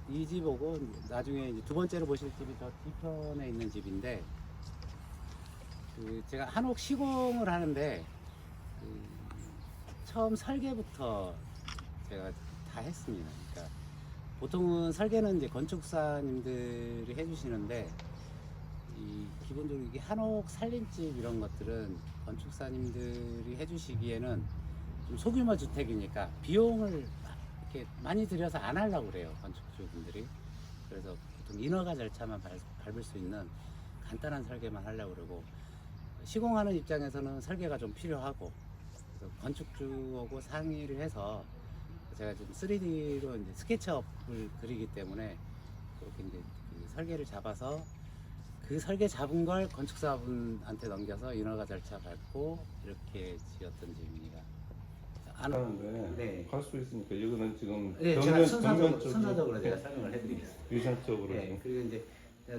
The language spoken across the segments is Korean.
이 집하고 나중에 이제 두 번째로 보실 집이 저 뒤편에 있는 집인데, 제가 한옥 시공을 하는데 처음 설계부터 제가 다 했습니다. 그러니까 보통은 설계는 이제 건축사님들이 해주시는데, 기본적으로 이게 한옥 살림집 이런 것들은 건축사님들이 해주시기에는 좀 소규모 주택이니까 비용을 이렇게 많이 들여서 안 하려고 그래요, 건축주분들이. 그래서 보통 인허가 절차만 밟을 수 있는 간단한 설계만 하려고 그러고, 시공하는 입장에서는 설계가 좀 필요하고, 그래서 건축주하고 상의를 해서 제가 지금 3D로 이제 스케치업을 그리기 때문에 그렇게 이제 그 설계를 잡아서 그 설계 잡은 걸 건축사분한테 넘겨서 인허가 절차 밟고 이렇게 지었던 집입니다. 하는데 네. 갈 수 있으니까 이거는 지금 네, 제가 벽면 순서적으로 제가 설명을 해드리겠습니다. 유상적으로 네, 그리고 이제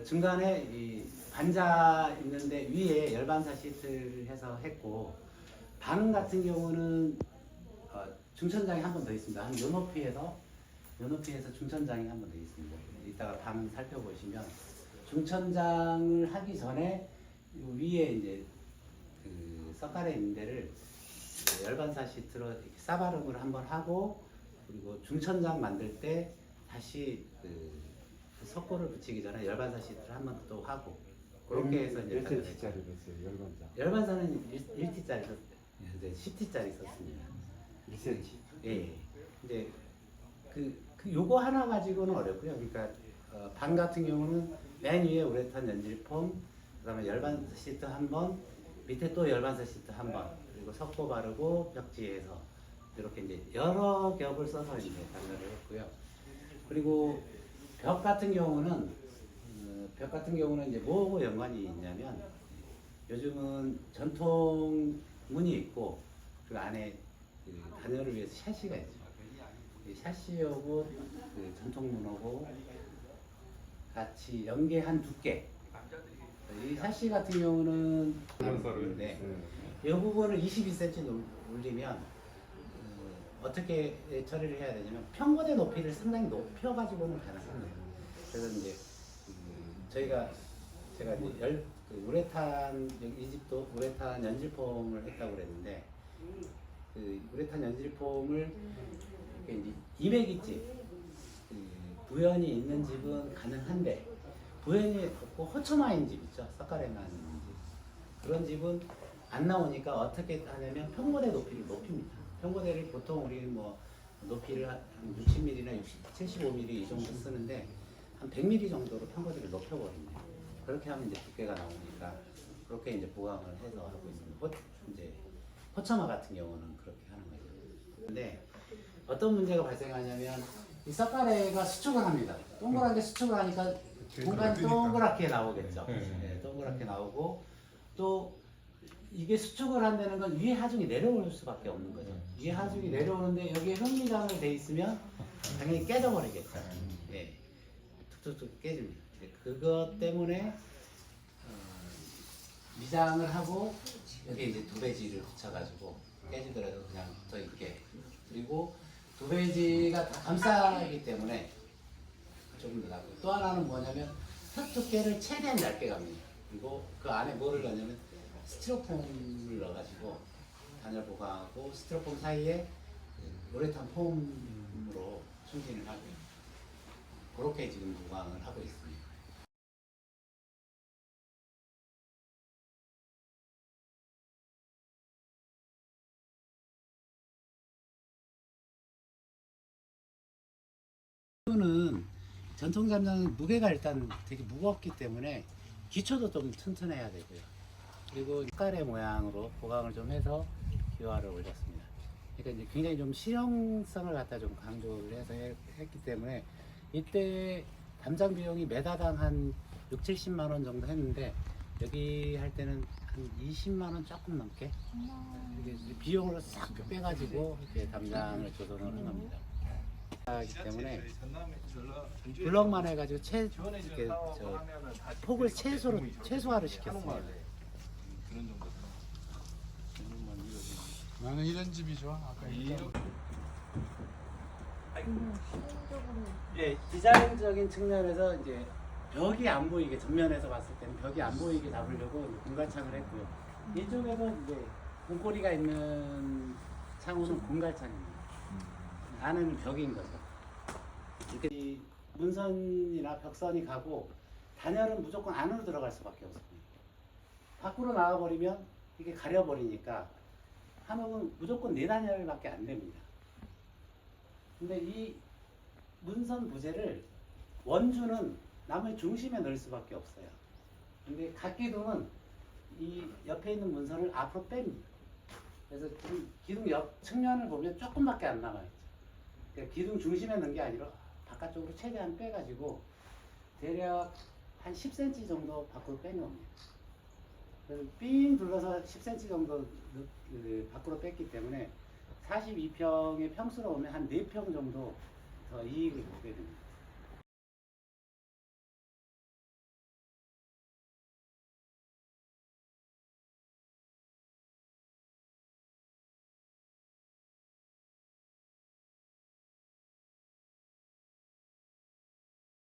중간에 이 반자 있는데 위에 열반사 시트를 해서 했고, 방 같은 경우는 중천장이 한 번 더 있습니다. 한 요 높이에서 중천장이 한 번 더 있습니다. 이따가 방 살펴보시면 중천장을 하기 전에 요 위에 이제 그 석가래 있는 데를 열반사 시트로 이렇게 싸바름을 한번 하고, 그리고 중천장 만들 때 다시 그 석고를 붙이기 전에 열반사 시트를 한 번 또 하고, 그렇게 해서 이제 몇 cm짜리 됐어요, 열반자. 열반사는 1T짜리 이제 10T짜리 썼습니다. 2cm. 예. 이제 요거 하나 가지고는 어렵고요. 그러니까 방 같은 경우는 맨 위에 우레탄 연질폼, 그다음에 열반사 시트 한 번, 밑에 또 열반사 시트 한 번, 그리고 석고 바르고 벽지에서 이렇게 이제 여러 겹을 써서 이제 단열을 했고요. 그리고 벽 같은 경우는 이제 뭐하고 연관이 있냐면, 요즘은 전통 문이 있고 그 안에 그 단열을 위해서 샤시가 있죠. 이 샤시하고 그 전통 문하고 같이 연계한 두께. 이 샤시 같은 경우는 네. 이 부분을 22cm 올리면 어떻게 처리를 해야 되냐면, 평고대 높이를 상당히 높여가지고는 가능합니다. 그래서 이제 제가 이제 우레탄, 이 집도 우레탄 연질폼을 했다고 그랬는데, 그 우레탄 연질폼을 이렇게 이제 200집 부연이 있는 집은 가능한데, 부연이 없고 허처마인 집 있죠, 석가래만 있는 집, 그런 집은 안 나오니까 어떻게 하냐면 평고대 높이를 높입니다. 평고대를 보통 우리 뭐 높이를 한 60mm나 75mm 이 정도 쓰는데, 한 100mm 정도로 평고대를 높여버립니다. 그렇게 하면 이제 두께가 나오니까 그렇게 이제 보강을 해서 하고 있습니다. 이제 호처마 같은 경우는 그렇게 하는 거죠. 근데 어떤 문제가 발생하냐면, 이 석가래가 수축을 합니다. 동그랗게 수축을 하니까 공간이 동그랗게 나오겠죠. 네, 동그랗게 나오고, 또 이게 수축을 한다는 건 위에 하중이 내려올 수밖에 없는 거죠. 위에 하중이 내려오는데 여기에 흙미장을 돼 있으면 당연히 깨져버리겠죠. 네, 툭툭툭 깨집니다. 그것 때문에 미장을 하고 여기 이제 두배지를 붙여가지고 깨지더라도 그냥 붙어 있게, 그리고 두배지가 다 감싸기 때문에 조금 더 나고, 또 하나는 뭐냐면 흙 두께를 최대한 얇게 갑니다. 그리고 그 안에 뭐를 넣냐면 스티로폼을 넣어가지고 단열 보강하고 스티로폼 사이에 우레탄 폼으로 충진을 하고요. 그렇게 지금 보강을 하고 있습니다. 이거는 전통 잠장은 무게가 일단 되게 무겁기 때문에 기초도 좀 튼튼해야 되고요. 그리고 색깔의 모양으로 보강을 좀 해서 기와를 올렸습니다. 그러니까 이제 굉장히 좀 실용성을 갖다 좀 강조를 해서 했기 때문에, 이때 담장 비용이 매다당 한 6, 70만 원 정도 했는데, 여기 할 때는 한 20만 원 조금 넘게 이게 비용을 싹 빼가지고 이렇게 담장을 조성을 한 겁니다. 하기 때문에 블럭만 해가지고 이렇게 폭을 최소화를 시켰습니다. 나는 이런 집이 좋아. 아까 아니 예, 디자인적인 측면에서 이제 벽이 안 보이게 전면에서 봤을 때는 벽이 안 보이게 잡으려고 이제 공갈창을 했고요. 이쪽에도 이제 문고리가 있는 창호는 공갈창입니다. 안에는 벽인 거죠. 이렇게 이 문선이나 벽선이 가고 단열은 무조건 안으로 들어갈 수밖에 없습니다. 밖으로 나와버리면 이게 가려버리니까 한옥은 무조건 4단열밖에 안 됩니다. 근데 이 문선 부재를 원주는 나무의 중심에 넣을 수밖에 없어요. 근데 각기둥은 이 옆에 있는 문선을 앞으로 뺍니다. 그래서 지금 기둥 옆 측면을 보면 조금밖에 안 남아있죠. 그러니까 기둥 중심에 넣은 게 아니라 바깥쪽으로 최대한 빼가지고 대략 한 10cm 정도 밖으로 빼놓습니다. 그래서 삥 둘러서 10cm 정도 밖으로 뺐기 때문에 42평의 평수로 오면 한 4평 정도 더 이익을 보게 됩니다.